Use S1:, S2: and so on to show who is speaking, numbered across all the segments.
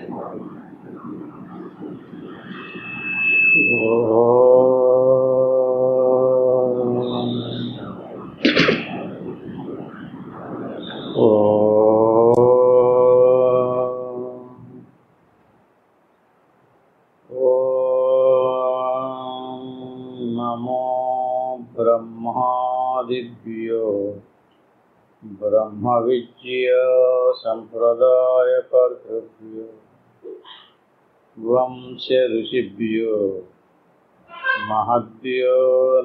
S1: నమో బ్రహ్మాదిభ్యో బ్రహ్మ విద్యా సంప్రదాయ కర్తృభ్యో వంశ ఋషిభ్యో మహద్భ్యో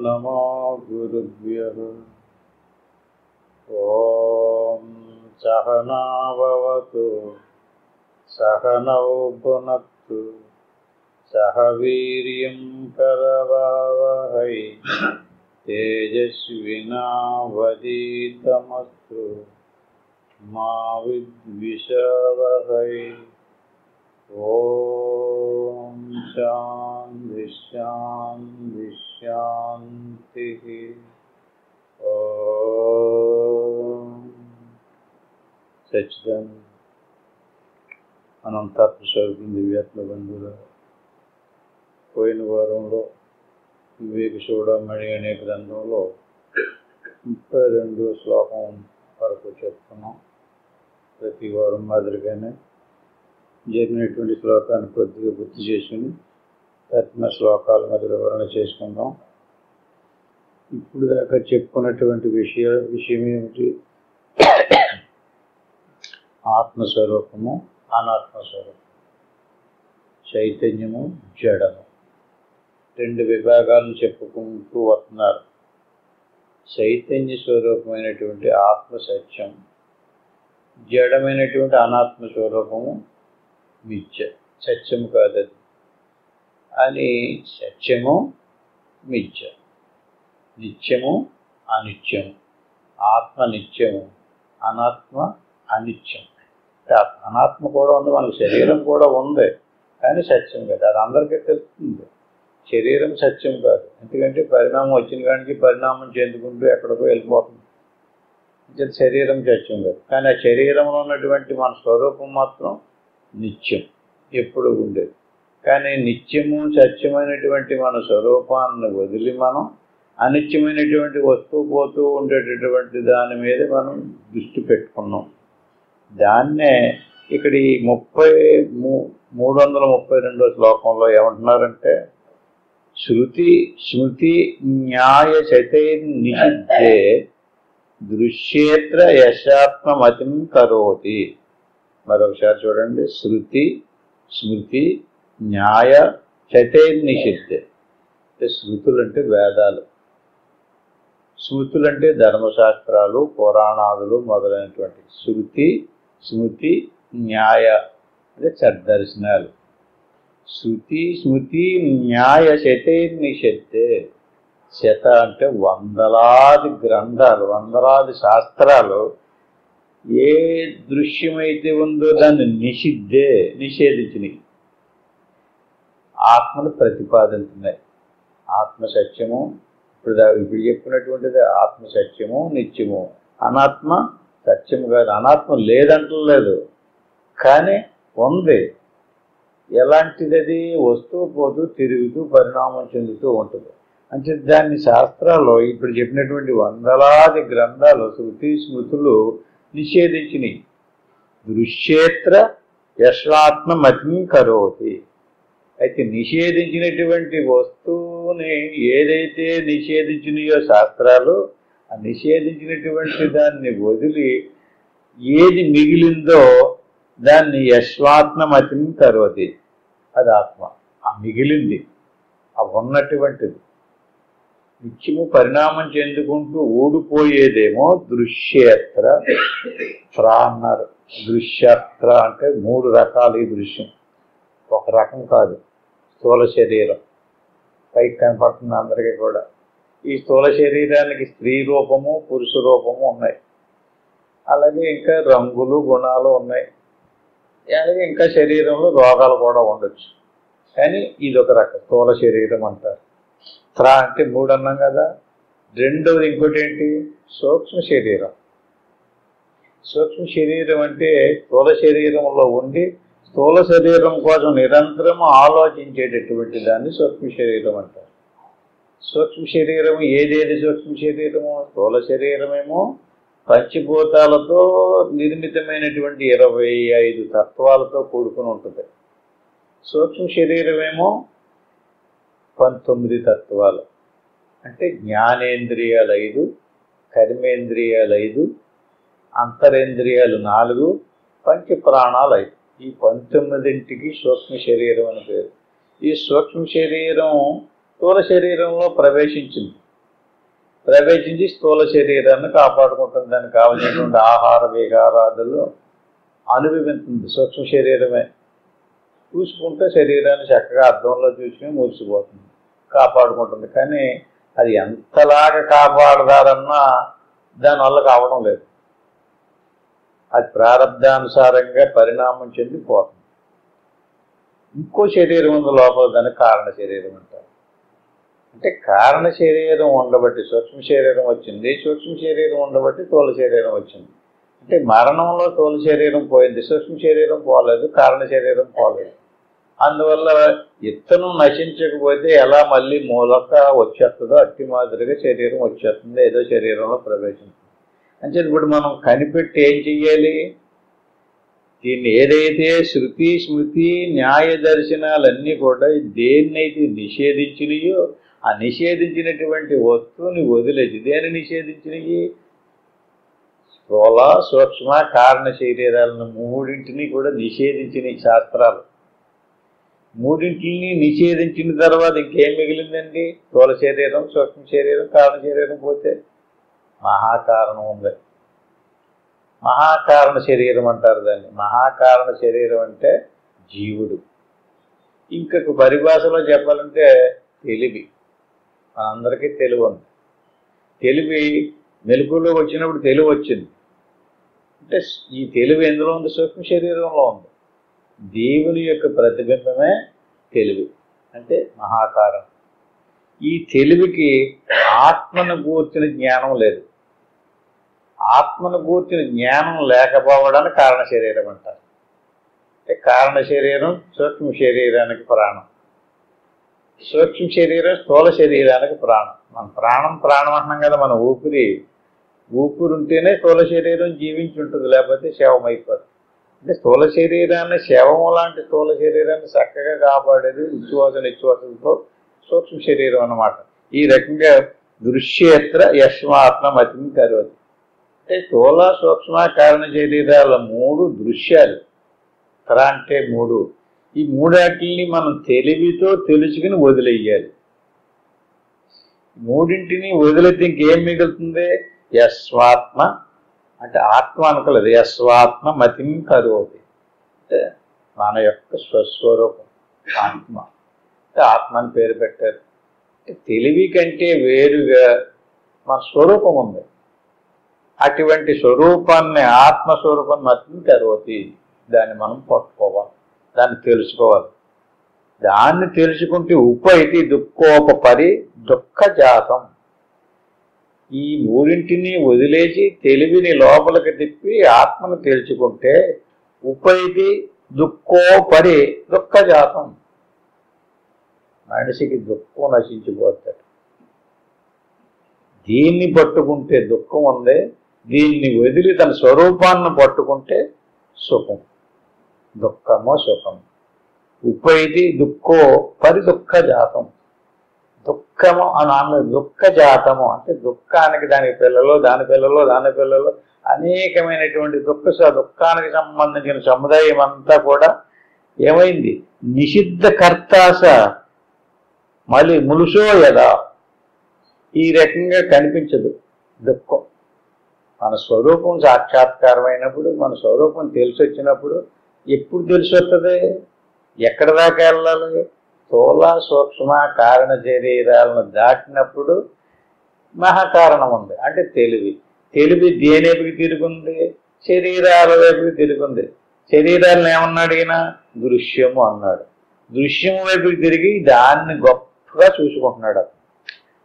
S1: నమో గురుభ్యః. ఓం సహనా భవతు సహనౌ భునక్తు సహ వీర్యం కరవావహై తేజస్వినావధీతమస్తు మా విద్విషావహై. ఓం శాంతి శాంతి శాంతి. ఓం సచ్చిదానంద అనంతాత్మ స్వరూపం దివ్యాత్మ బంధువుల పోయిన వారంలో వివేక చూడమణి అనే గ్రంథంలో 32వ శ్లోకం వరకు చెప్తున్నాం. ప్రతి వారం మాదిరిగానే జరిగినటువంటి శ్లోకాన్ని కొద్దిగా గుర్తు చేసుకుని తత్మ శ్లోకాల మీద వివరణ చేసుకుందాం. ఇప్పుడు దాకా చెప్పుకున్నటువంటి విషయం ఏమిటి? ఆత్మస్వరూపము, అనాత్మస్వరూపం, చైతన్యము, జడము, రెండు విభాగాలను చెప్పుకుంటూ వస్తున్నారు. చైతన్య స్వరూపమైనటువంటి ఆత్మ సత్యం, జడమైనటువంటి అనాత్మ స్వరూపము మిథ్య, సత్యము కాదది అని. సత్యము మిథ్య, నిత్యము అనిత్యము, ఆత్మ నిత్యము, అనాత్మ అనిత్యం. అనాత్మ కూడా ఉంది, మనకు శరీరం కూడా ఉంది, కానీ సత్యం కాదు. అది అందరికీ తెలుస్తుంది. శరీరం సత్యం కాదు, ఎందుకంటే పరిణామం వచ్చిన కాడికి పరిణామం చెందుకుంటూ ఎక్కడికో వెళ్ళిపోతుంది. శరీరం సత్యం కాదు, కానీ ఆ శరీరంలో ఉన్నటువంటి మన స్వరూపం మాత్రం నిత్యం, ఎప్పుడు ఉండేది. కానీ నిత్యము సత్యమైనటువంటి మన స్వరూపాన్ని వదిలి మనం అనిత్యమైనటువంటి వస్తువు పోతూ ఉండేటటువంటి దాని మీద మనం దృష్టి పెట్టుకున్నాం. దాన్నే ఇక్కడ ఈ 332వ శ్లోకంలో ఏమంటున్నారంటే, శృతి స్మృతి న్యాయ చతైర్నిషిద్ధే దృశ్యేత్ర యశాత్మమతిం కరోతి. మరొకసారి చూడండి. శృతి స్మృతి న్యాయ చతైర్నిషిద్ధే. శృతులంటే వేదాలు, స్మృతులంటే ధర్మశాస్త్రాలు, పురాణాదులు మొదలైనటువంటి. శృతి స్మృతి న్యాయ అంటే సద్దర్శనాలు. శృతి స్మృతి న్యాయ శతైర్నిషిద్ధే. శత అంటే వందలాది గ్రంథాలు, వందలాది శాస్త్రాలు ఏ దృశ్యమైతే ఉందో దాన్ని నిషేధించినాయి, ఆత్మను ప్రతిపాదించున్నాయి. ఆత్మ సత్యము, ఇప్పుడు చెప్పినటువంటిది ఆత్మ సత్యము నిత్యము, అనాత్మ సత్యము కాదు. అనాత్మ లేదంటలేదు, కానీ ఉంది. ఎలాంటిది అది? వస్తువు పోతూ తిరుగుతూ పరిణామం చెందుతూ ఉంటుంది. అంటే దాన్ని శాస్త్రాల్లో ఇప్పుడు చెప్పినటువంటి వందలాది గ్రంథాలు, శృతి స్మృతులు నిషేధించినాయి. దృశ్యేత్ర యశాత్మమతిం కరోతి. అయితే నిషేధించినటువంటి వస్తువుని ఏదైతే నిషేధించినాయో శాస్త్రాలు, ఆ నిషేధించినటువంటి దాన్ని వదిలి ఏది మిగిలిందో దాన్ని యశ్వాత్మమతిం కరోతి. అది ఆత్మ. ఆ మిగిలింది, ఆ ఉన్నటువంటిది. నిత్యము పరిణామం చెందుకుంటూ ఊడిపోయేదేమో దృశ్యేత్ర అన్నారు. దృశ్యేత్ర అంటే 3 రకాలు. ఈ దృశ్యం ఒక రకం కాదు. స్థూల శరీరం పైకి కనపడుతుంది అందరికీ కూడా. ఈ స్థూల శరీరానికి స్త్రీ రూపము, పురుష రూపము ఉన్నాయి. అలాగే ఇంకా రంగులు, గుణాలు ఉన్నాయి. అలాగే ఇంకా శరీరంలో రోగాలు కూడా ఉండొచ్చు. కానీ ఇది ఒక రకం స్థూల శరీరం అంటారు. అంటే 3 అన్నాం కదా. రెండవది ఇంకోటి ఏంటి? సూక్ష్మ శరీరం. సూక్ష్మ శరీరం అంటే స్థూల శరీరంలో ఉండి స్థూల శరీరం కోసం నిరంతరం ఆలోచించేటటువంటి దాన్ని సూక్ష్మ శరీరం అంటారు. సూక్ష్మ శరీరం ఏదేది సూక్ష్మ శరీరము? స్థూల శరీరమేమో పంచభూతాలతో నిర్మితమైనటువంటి 25 తత్వాలతో కూడుకుని ఉంటుంది. సూక్ష్మ శరీరమేమో 19 తత్వాలు. అంటే జ్ఞానేంద్రియాలు 5, కర్మేంద్రియాలు 5, అంతరేంద్రియాలు 4, పంచప్రాణాలు 5. ఈ 19ంటికి సూక్ష్మ శరీరం అని పేరు. ఈ సూక్ష్మ శరీరం స్థూల శరీరంలో ప్రవేశించి స్థూల శరీరాన్ని కాపాడుకుంటుంది. దానికి కావలసినటువంటి ఆహార విహారాదులు అనుభవిస్తుంది సూక్ష్మ శరీరమే. చూసుకుంటే శరీరాన్ని చక్కగా అద్దంలో చూసుకుని మురిసిపోతుంది, కాపాడుకుంటుంది. కానీ అది ఎంతలాగా కాపాడదారన్నా దానివల్ల కావడం లేదు. అది ప్రారంధానుసారంగా పరిణామం చెందిపోతుంది. ఇంకో శరీరం ఉంది లోపల, దానికి కారణ శరీరం అంటారు. అంటే కారణ శరీరం ఉండబట్టి సూక్ష్మ శరీరం వచ్చింది, సూక్ష్మ శరీరం ఉండబట్టి స్థూల శరీరం వచ్చింది. అంటే మరణంలో స్థూల శరీరం పోయింది, సూక్ష్మ శరీరం పోలేదు, కారణ శరీరం పోలేదు. అందువల్ల ఇత్తనం నశించకపోతే ఎలా మళ్ళీ మూలక వచ్చేస్తుందో అట్టి మాదిరిగా శరీరం వచ్చేస్తుంది, ఏదో శరీరంలో ప్రవేశిస్తుంది. అంటే ఇప్పుడు మనం కనిపెట్టి ఏం చెయ్యాలి? దీన్ని ఏదైతే శృతి స్మృతి న్యాయ దర్శనాలన్నీ కూడా దేన్నైతే నిషేధించినయో ఆ నిషేధించినటువంటి వస్తువుని వదిలేసి, దేన్ని నిషేధించినవి? స్థూల సూక్ష్మ కారణ శరీరాలను మూడింటిని కూడా నిషేధించిన శాస్త్రాలు. మూడింటిని నిషేధించిన తర్వాత ఇంకేం మిగిలిందండి? స్థూల శరీరం, సూక్ష్మ శరీరం, కారణ శరీరం పోతే మహాకారణం ఉంది. మహాకారణ శరీరం అంటారు దాన్ని. మహాకారణ శరీరం అంటే జీవుడు. ఇంకొక పరిభాషలో చెప్పాలంటే తెలివి. మనందరికీ తెలివి ఉంది. తెలివి మెలకువలో వచ్చినప్పుడు తెలివి వచ్చింది. అంటే ఈ తెలివి ఎందులో ఉంది? సూక్ష్మ శరీరంలో ఉంది. దేవుని యొక్క ప్రతిబింబమే తెలివి, అంటే మహాకారణం. ఈ తెలివికి ఆత్మను గూర్చిన జ్ఞానం లేదు. ఆత్మను గూర్చిన జ్ఞానం లేకపోవడానికి కారణ శరీరం అంటారు. అంటే కారణ శరీరం సూక్ష్మ శరీరానికి ప్రాణం, సూక్ష్మ శరీరం స్థూల శరీరానికి ప్రాణం. మన ప్రాణం అంటున్నాం కదా. మన ఊపిరి ఉంటేనే స్థూల శరీరం జీవించి ఉంటుంది, లేకపోతే శవం అయిపోతుంది. అంటే స్థూల శరీరాన్ని, శవము లాంటి స్థూల శరీరాన్ని చక్కగా కాపాడేది నిశ్వాసలతో సూక్ష్మ శరీరం అన్నమాట. ఈ రకంగా దృశ్యేత్ర యశ్మాత్మ మతిని కరోతి. అంటే స్థూల సూక్ష్మ కారణ శరీరాల 3 దృశ్యాలు. అంటే 3. ఈ మూడాటిని మనం తెలివితో తెలుసుకుని వదిలేయాలి. మూడింటిని వదిలేస్తే ఇంకేం మిగులుతుంది? యస్వాత్మ, అంటే ఆత్మ అనుకోలేదు, యస్వాత్మ మతిని కరోతి. అంటే మన యొక్క స్వస్వరూపం ఆత్మ. అంటే ఆత్మ అని పేరు పెట్టారు. తెలివి కంటే వేరుగా మన స్వరూపం ఉంది. అటువంటి స్వరూపాన్ని, ఆత్మస్వరూపాన్ని మతిని కరోతి. దాన్ని మనం పట్టుకోవాలి, దాన్ని తెలుసుకోవాలి. దాన్ని తెలుసుకుంటే ఉపైతి దుఃఖోపరి దుఃఖజాతం. ఈ మూడింటిని వదిలేసి తెలివిని లోపలికి తిప్పి ఆత్మను తెలుసుకుంటే ఉపైతి దుఃఖోపరి దుఃఖజాతం. మనిషికి దుఃఖం నశించిపోతాడు. దీన్ని పట్టుకుంటే దుఃఖం ఉంది, దీన్ని వదిలి తన స్వరూపాన్ని పట్టుకుంటే సుఖం. దుఃఖమో సుఖం. ఉపైతి దుఃఖో పరి దుఃఖజాతం. దుఃఖము అని దుఃఖజాతము అంటే దుఃఖానికి దానికి పిల్లలు, దాని పిల్లలు అనేకమైనటువంటి దుఃఖానికి సంబంధించిన సముదాయం అంతా కూడా ఏమైంది? నిషిద్ధ కర్తాస మళ్ళీ ములుసో యదా. ఈ రకంగా కనిపించదు దుఃఖం. మన స్వరూపం సాక్షాత్కారమైనప్పుడు, మన స్వరూపం తెలిసి వచ్చినప్పుడు. ఎప్పుడు తెలిసి వస్తుంది? ఎక్కడ దాకా వెళ్ళాలి? స్థూల సూక్ష్మ కారణ శరీరాలను దాటినప్పుడు మహాకారణం ఉంది, అంటే తెలివి. తెలివి దేని వైపుకి తిరుగుంది? శరీరాల వైపుకి తిరుగుంది. శరీరాలను ఏమన్నాడు ఈయన? దృశ్యము అన్నాడు. దృశ్యము వైపుకి తిరిగి దాన్ని గొప్పగా చూసుకుంటున్నాడు.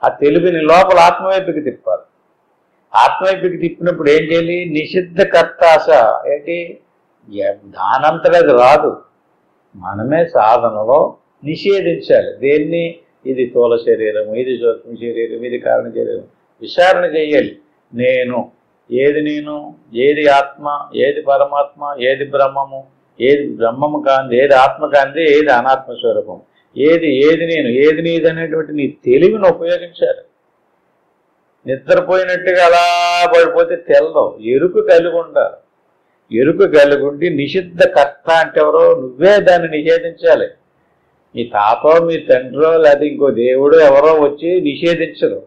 S1: ఆ తెలివిని లోపల ఆత్మవైపుకి తిప్పాలి. ఆత్మవైపుకి తిప్పినప్పుడు ఏం చేయాలి? నిషిద్ధ కర్తాస. ఏంటి? దానంతటా అది రాదు. మనమే సాధనలో నిషేధించాలి. దేన్ని? ఇది స్థూల శరీరం, ఇది సూక్ష్మ శరీరం, ఇది కారణ శరీరం. విచారణ చేయాలి. నేను ఏది ఆత్మ, ఏది పరమాత్మ, ఏది బ్రహ్మము, ఏది బ్రహ్మము కాంది, ఏది ఆత్మ కాంది, ఏది అనాత్మ స్వరూపం, ఏది నీది అనేటువంటి నీ తెలివిని ఉపయోగించాలి. నిద్రపోయినట్టుగా అలా పడిపోతే తెల్లదు. ఎరుకు కలిగి ఉండాలి. ఎరుకు కలిగి ఉండి నిషిద్ధ కర్త అంటే ఎవరో నువ్వే దాన్ని నిషేధించాలి. మీ తాతో మీ తండ్రో లేదా ఇంకో దేవుడు ఎవరో వచ్చి నిషేధించరు.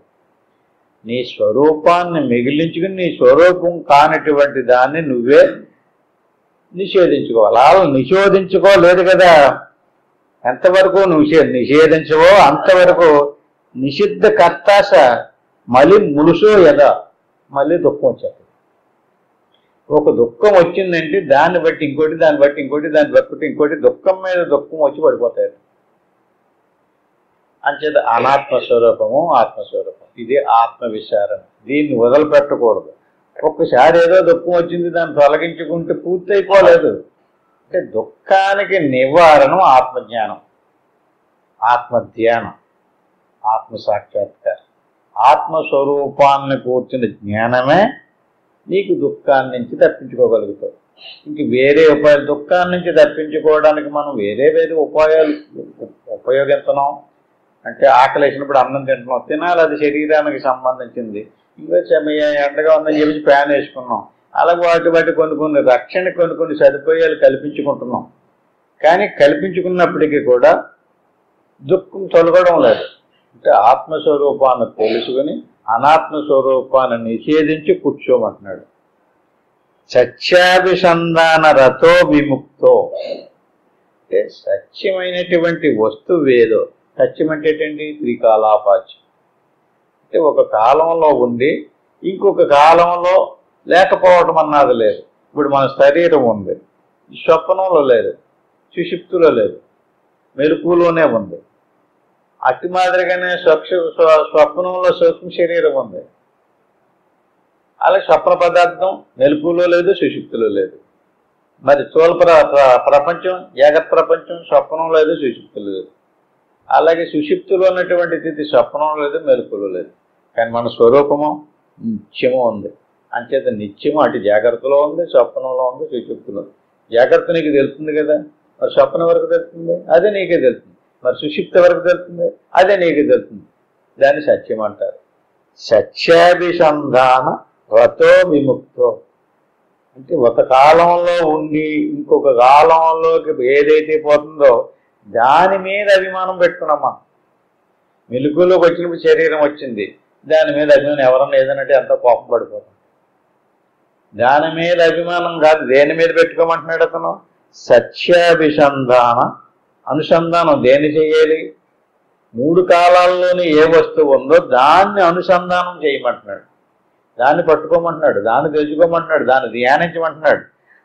S1: నీ స్వరూపాన్ని మిగిలించుకుని నీ స్వరూపం కానటువంటి దాన్ని నువ్వే నిషేధించుకోవాలి. అలా నిషేధించుకోలేదు కదా, ఎంతవరకు నువ్వు నిషేధించవో అంతవరకు నిషిద్ధ కర్తాశ మళ్ళీ ములుసో యదా, మళ్ళీ దుఃఖం వచ్చేది. ఒక దుఃఖం వచ్చిందంటే దాన్ని బట్టి ఇంకోటి, దాన్ని బట్టి ఇంకోటి, దాన్ని బట్టి ఇంకోటి, దుఃఖం మీద దుఃఖం వచ్చి పడిపోతాడు. అంచేత అనాత్మస్వరూపము ఆత్మస్వరూపం, ఇది ఆత్మ విచారణ. దీన్ని వదిలిపెట్టకూడదు. ఒక్కసారి ఏదో దుఃఖం వచ్చింది, దాన్ని తొలగించుకుంటే పూర్తి అయిపోలేదు. అంటే దుఃఖానికి నివారణం ఆత్మజ్ఞానం, ఆత్మధ్యానం, ఆత్మసాక్షాత్కారం. ఆత్మస్వరూపాన్ని కూర్చున్న జ్ఞానమే నీకు దుఃఖాన్ని నుంచి తప్పించుకోగలుగుతావు. ఇంక వేరే ఉపాయాలు, దుఃఖాన్ని నుంచి తప్పించుకోవడానికి మనం వేరే ఉపాయాలు ఉపయోగిస్తున్నాం. అంటే ఆకలి వేసినప్పుడు అన్నం తింటున్నాం, తినాలి, అది శరీరానికి సంబంధించింది. ఇంకా ఎండగా ఉందని చెప్పి ఫ్యాన్ వేసుకున్నాం. అలాగే వాటి కొన్ని రక్షణకి కొన్ని సదుపాయాలు కల్పించుకుంటున్నాం. కానీ కల్పించుకున్నప్పటికీ కూడా దుఃఖం తొలగడం లేదు. అంటే ఆత్మస్వరూపాన్ని తెలుసుకుని అనాత్మస్వరూపాన్ని నిషేధించి కూర్చోమంటున్నాడు. సత్యాభిసంధాన రతో విముక్తో, అంటే సత్యమైనటువంటి వస్తువేదో. సత్యం అంటే ఏంటండి? త్రికాలాపాచ్యం. అంటే ఒక కాలంలో ఉండి ఇంకొక కాలంలో లేకపోవటం అన్నది లేదు. ఇప్పుడు మన శరీరం ఉంది, స్వప్నంలో లేదు, సుషుప్తిలో లేదు, మెలకువలోనే ఉంది. అతి మాదిరిగానే స్వప్నంలో సూక్ష్మ శరీరం ఉంది. అలాగే స్వప్న పదార్థం మెలకువలో లేదు, సుషుప్తిలో లేదు. మరి స్థూల ప్రపంచం, జగత్ ప్రపంచం స్వప్నం లేదు, సుషుప్తిలో లేదు. అలాగే సుషుప్తిలో ఉన్నటువంటి స్థితి స్వప్నం లేదు, మెలకువలో లేదు. కానీ మన స్వరూపము నిత్యము ఉంది. అంచేత నిత్యము అటు జాగ్రత్తలో ఉంది, స్వప్నంలో ఉంది, సుషుప్తిలో ఉంది. జాగ్రత్త నీకు తెలుస్తుంది కదా, మరి స్వప్నం వరకు తెలుస్తుంది, అదే నీకే తెలుస్తుంది. మరి సుషుప్తి వరకు తెలుస్తుంది, అదే నీకే తెలుస్తుంది. దాన్ని సత్యం అంటారు. సత్యాభిసంధాన రతో విముక్తో, అంటే ఒక కాలంలో ఉండి ఇంకొక కాలంలోకి ఏదైతే పోతుందో దాని మీద అభిమానం పెట్టుకున్నామా. మెలుగులోకి వచ్చినప్పుడు శరీరం వచ్చింది, దాని మీద అభిమానం ఎవరన్నా ఏదనంటే ఎంతో కోపం పడిపోతుంది. దాని మీద అభిమానం కాదు, దేని మీద పెట్టుకోమంటున్నాడు అతను? సత్యాభిసంధాన అనుసంధానం. దేన్ని చేయాలి? మూడు కాలాల్లోని ఏ వస్తువు ఉందో దాన్ని అనుసంధానం చేయమంటున్నాడు, దాన్ని పట్టుకోమంటున్నాడు, దాన్ని తెలుసుకోమంటున్నాడు, దాన్ని ధ్యానించమంటున్నాడు.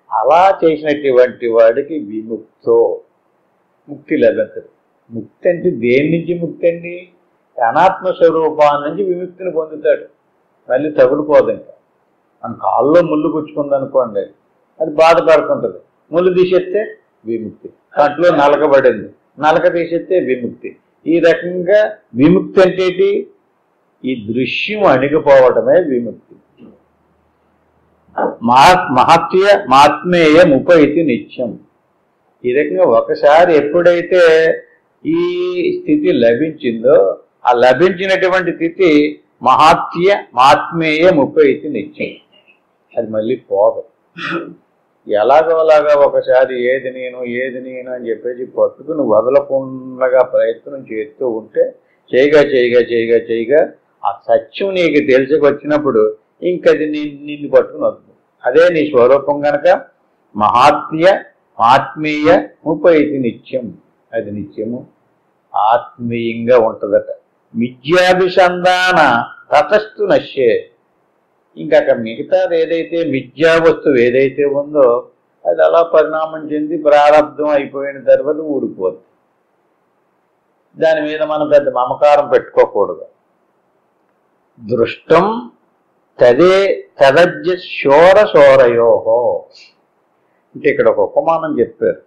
S1: అలా చేసినటువంటి వాడికి విముక్తో, ముక్తి లభించదు. ముక్తి అంటే దేని నుంచి ముక్తి అండి? అనాత్మ స్వరూపాన్ని నుంచి విముక్తిని పొందుతాడు. మళ్ళీ తగులుకోదు. ఇంకా మన కాల్లో ముళ్ళు గుచ్చుకుందనుకోండి, అది బాధపడుతుంటుంది. ముళ్ళు తీసేస్తే విముక్తి. కంట్లో నలకబడింది, నలక తీసేస్తే విముక్తి. ఈ రకంగా విముక్తి అంటే ఈ దృశ్యం అణిగిపోవటమే విముక్తి. మహాత్మేయ ముపైతి నిత్యం. ఈ రకంగా ఒకసారి ఎప్పుడైతే ఈ స్థితి లభించిందో ఆ లభించినటువంటి స్థితి మహాత్మేయ ముపైతి నిత్యం, అది మళ్ళీ పోదు. ఎలాగోలాగా ఒకసారి ఏది నేను అని చెప్పేసి పట్టుకుని వదలకుండా ప్రయత్నం చేస్తూ ఉంటే చేయగా ఆ సత్యం నీకు తెలిసికొచ్చినప్పుడు ఇంకది నిన్ను పట్టుకుని వస్తుంది. అదే నీ స్వరూపం కనుక ఆత్మీయ ముపైతి నిత్యం, అది నిత్యము ఆత్మీయంగా ఉంటుందట. మిథ్యాభిసంధాన తతస్థు నశ్యే. ఇంకా మిగతాది ఏదైతే మిథ్యా వస్తువు ఏదైతే ఉందో అది అలా పరిణామం చెంది ప్రారంధం అయిపోయిన తర్వాత ఊడిపోద్ది. దాని మీద మనం పెద్ద మమకారం పెట్టుకోకూడదు. దృష్టం తదజ్జ శోరశోరయోహో. అంటే ఇక్కడ ఒక ఉపమానం చెప్పారు.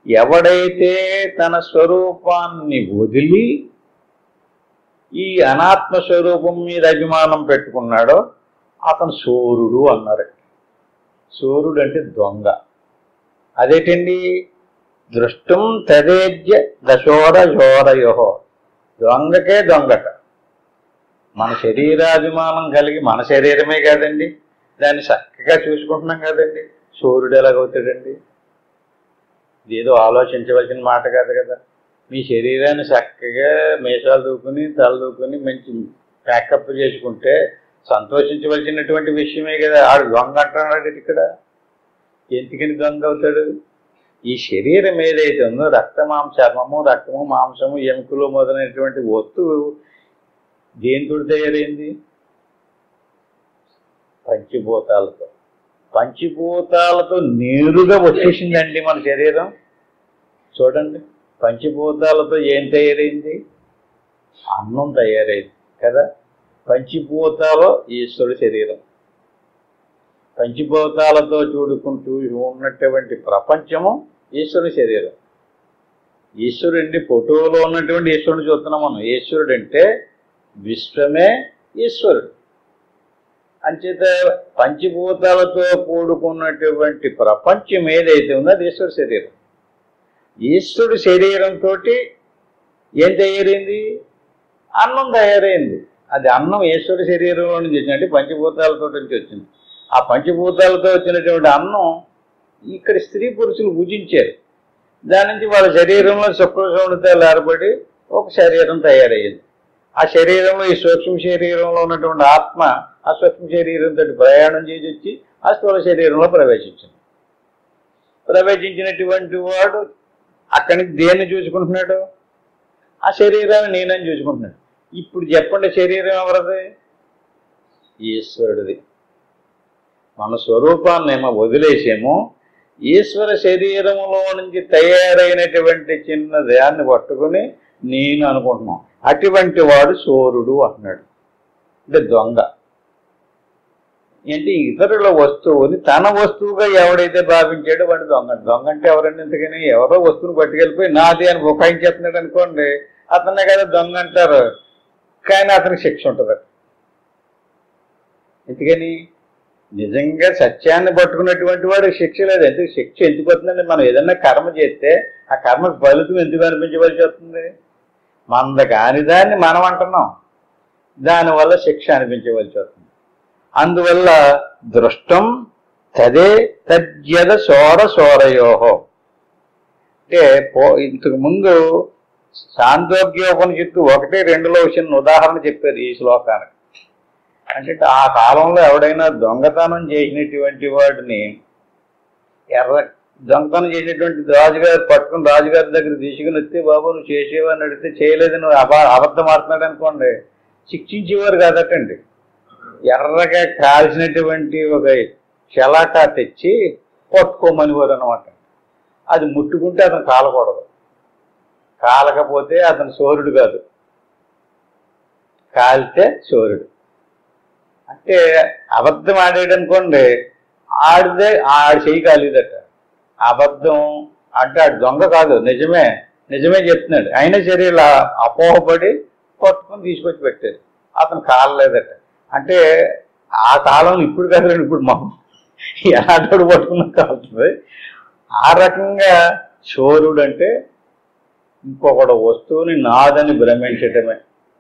S1: ఎవడైతే తన స్వరూపాన్ని వదిలి ఈ అనాత్మ స్వరూపం మీద అభిమానం పెట్టుకున్నాడో అతను శూరుడు అన్నారు. శూరుడు అంటే దొంగ. అదేంటండి? దృష్టం తదేజ్య దశోర శోరయో. దొంగకే దొంగట. మన శరీరాభిమానం కలిగి మన శరీరమే కాదండి, దాన్ని చక్కగా చూసుకుంటున్నాం కదండి, శూరుడు ఎలాగవుతాడండి? ఇదేదో ఆలోచించవలసిన మాట కాదు కదా. మీ శరీరాన్ని చక్కగా మీసాలు దూకుని తల దూకుని మంచి ప్యాకప్ చేసుకుంటే సంతోషించవలసినటువంటి విషయమే కదా. ఆడు దొంగ అంటున్నాడు ఇక్కడ. ఎందుకని దొంగ అవుతాడు? ఈ శరీరం ఏదైతే ఉందో చర్మము రక్తము మాంసము ఎముకలు మొదలైనటువంటి వస్తువు దేనితో తయారైంది? పంచభూతాలతో నేరుగా వచ్చేసిందండి మన శరీరం. చూడండి, పంచభూతాలతో ఏం తయారైంది? అన్నం తయారైంది కదా. పంచభూతాలు ఈశ్వరుడి శరీరం. పంచభూతాలతో చూడుకుంటూ ఉన్నటువంటి ప్రపంచము ఈశ్వరుడి శరీరం. ఈశ్వరుడి ఫోటోలో ఉన్నటువంటి ఈశ్వరుని చూస్తున్నాం మనం. ఈశ్వరుడు అంటే విశ్వమే ఈశ్వరుడు. అంచేత పంచభూతాలతో కూడుకున్నటువంటి ప్రపంచం ఏదైతే ఉందో అది ఈశ్వరుడి శరీరం. ఈశ్వరుడి శరీరంతో ఏం తయారైంది? అన్నం తయారైంది. అది అన్నం ఈశ్వరుడి శరీరంలో నుంచి వచ్చినట్టు పంచభూతాలతో నుంచి వచ్చింది. ఆ పంచభూతాలతో వచ్చినటువంటి అన్నం ఇక్కడ స్త్రీ పురుషులు భుజించారు. దాని నుంచి వాళ్ళ శరీరంలో శుక్రశోణితాలు ఏర్పడి ఒక శరీరం తయారయ్యింది. ఆ శరీరంలో ఈ సూక్ష్మ శరీరంలో ఉన్నటువంటి ఆత్మ ఆ సూక్ష్మ శరీరంతో ప్రయాణం చేసి వచ్చి ఆ స్థూల శరీరంలో ప్రవేశించినటువంటి వాడు అక్కడి నుంచి దేన్ని చూసుకుంటున్నాడు? ఆ శరీరాన్ని నేనని చూసుకుంటున్నాడు. ఇప్పుడు చెప్పండి, శరీరం ఎవరిది? ఈశ్వరుడిది. మన స్వరూపాన్ని ఏమో వదిలేసేమో ఈశ్వర శరీరంలో నుంచి తయారైనటువంటి చిన్న దేహాన్ని పట్టుకుని నేను అనుకుంటున్నాం. అటువంటి వాడు శూరుడు అంటున్నాడు. అంటే దొంగ. అంటే ఇతరుల వస్తువుని తన వస్తువుగా ఎవడైతే భావించాడో వాడు దొంగ. దొంగ అంటే ఎవరండి? ఇంతకని ఎవరో వస్తువుని పట్టుకెళ్ళిపోయి నాది అని బుకాయించేస్తున్నాడు అనుకోండి, అతన్నే కదా దొంగ అంటారు. కానీ అతనికి శిక్ష ఉంటుంది. ఎందుకని? నిజంగా సత్యాన్ని పట్టుకున్నటువంటి వాడు శిక్ష లేదు. ఎందుకు శిక్ష ఎందుకు వస్తుందండి? మనం ఏదన్నా కర్మ చేస్తే ఆ కర్మకు ఫలితం ఎందుకు అనిపించవలసి వస్తుంది? మంద కాని దాన్ని మనం అంటున్నాం, దానివల్ల శిక్ష అనిపించవలసి వస్తుంది. అందువల్ల దృష్టం తదే తజ్యద శోర శోరయోహో. అంటే ఇంతకు ముందు సాందోగ్యోపనిషత్తు 1-2లో చిన్న ఉదాహరణ చెప్పారు ఈ శ్లోకానికి. అంటే ఆ కాలంలో ఎవడైనా దొంగతనం చేసినటువంటి వాడిని దొంగతనం చేసినటువంటి రాజుగారు పట్టుకుని రాజుగారి దగ్గర తీసుకుని వస్తే, బాబు నువ్వు చేసేవాడిని అడిగితే చేయలేదు, నువ్వు అబద్ధం ఆడుతున్నాడు అనుకోండి, శిక్షించేవారు కాదటండి. ఎర్రగా కాల్చినటువంటి ఒక శలాకా తెచ్చి పట్టుకోమనివారు అనమాట. అది ముట్టుకుంటే అతను కాలకూడదు. కాలకపోతే అతను శూరుడు కాదు, కాలితే శూరుడు. అంటే అబద్ధం ఆడేయడనుకోండి, ఆడితే ఆడి చెయ్యి కాలేదట. అబద్ధం అంటే ఆడు దొంగ కాదు, నిజమే చెప్తున్నాడు. అయినా సరే ఇలా అపోహపడి పట్టుకుని తీసుకొచ్చి పెట్టారు, అతను కాలలేదట. అంటే ఆ కాలంలో ఇప్పుడు కాదు, ఇప్పుడు మనం ఎలాంటి పట్టుకున్నా కాలుతుంది. ఆ రకంగా శూరుడు అంటే ఇంకొకటి వస్తువుని నాదని భ్రమించటమే.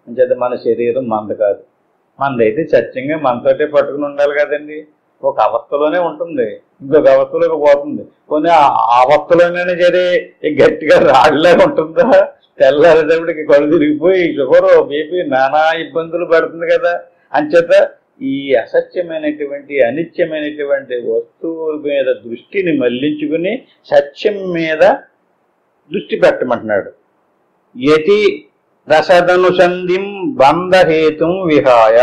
S1: అంచేత మన శరీరం మంద కాదు. మనదైతే సత్యంగా మనతోటే పట్టుకుని ఉండాలి కదండి. ఒక అవస్థలోనే ఉంటుంది, ఇంకొక అవస్థలోకి పోతుంది. కొన్ని ఆ అవస్థలోనే సరే గట్టిగా రాళ్ళలాగా ఉంటుందా, తెల్లారేటప్పటికి కళ్ళు తిరిగిపోయి షుగరు బీపీ నానా ఇబ్బందులు పడుతుంది కదా. అంచేత ఈ అసత్యమైనటువంటి అనిత్యమైనటువంటి వస్తువుల మీద దృష్టిని మళ్లించుకుని సత్యం మీద దృష్టి పెట్టమంటున్నాడు. యతి రసదనుసంధిం బంధహేతుం విహాయ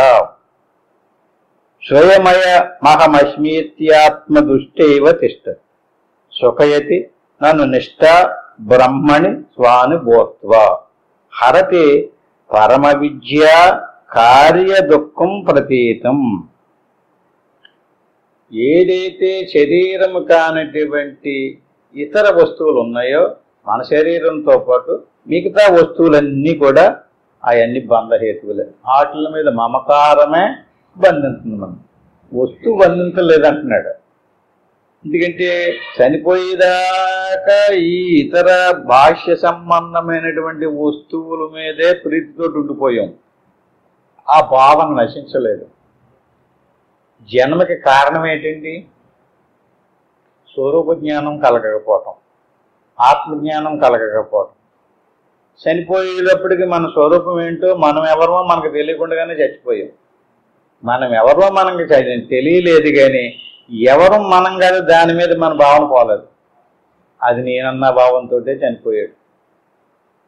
S1: స్వయమయ మహమస్మీత్యాత్మదృష్టైవ తిష్ట సుఖయతి నన్ను నిష్ఠ బ్రహ్మణి స్వానుభూత్వా హరతి పరమ విద్యా కార్య దుఃఖం ప్రతీతం. ఏదైతే శరీరము కానటువంటి ఇతర వస్తువులు ఉన్నాయో మన శరీరంతో పాటు మిగతా వస్తువులన్నీ కూడా అవన్నీ బంధహేతువులే. వాటి మీద మమకారమే బంధింస్తుంది. మనం వస్తువు బంధించలేదంటున్నాడు. ఎందుకంటే చనిపోయేదాకా ఈ ఇతర బాహ్య సంబంధమైనటువంటి వస్తువుల మీదే ప్రీతితో ఉండిపోయాం. ఆ భావన నశించలేదు. జన్మకి కారణం ఏంటండి? స్వరూప జ్ఞానం కలగకపోవటం, ఆత్మజ్ఞానం కలగకపోవటం. చనిపోయేటప్పటికి మన స్వరూపం ఏంటో, మనం ఎవరో మనకు తెలియకుండానే చచ్చిపోయాం. మనం ఎవరో మనకి తెలియలేదు, కానీ ఎవరు మనం కాదు దాని మీద మన భావన పోలేదు. అది నేనన్న భావంతో చనిపోయాడు.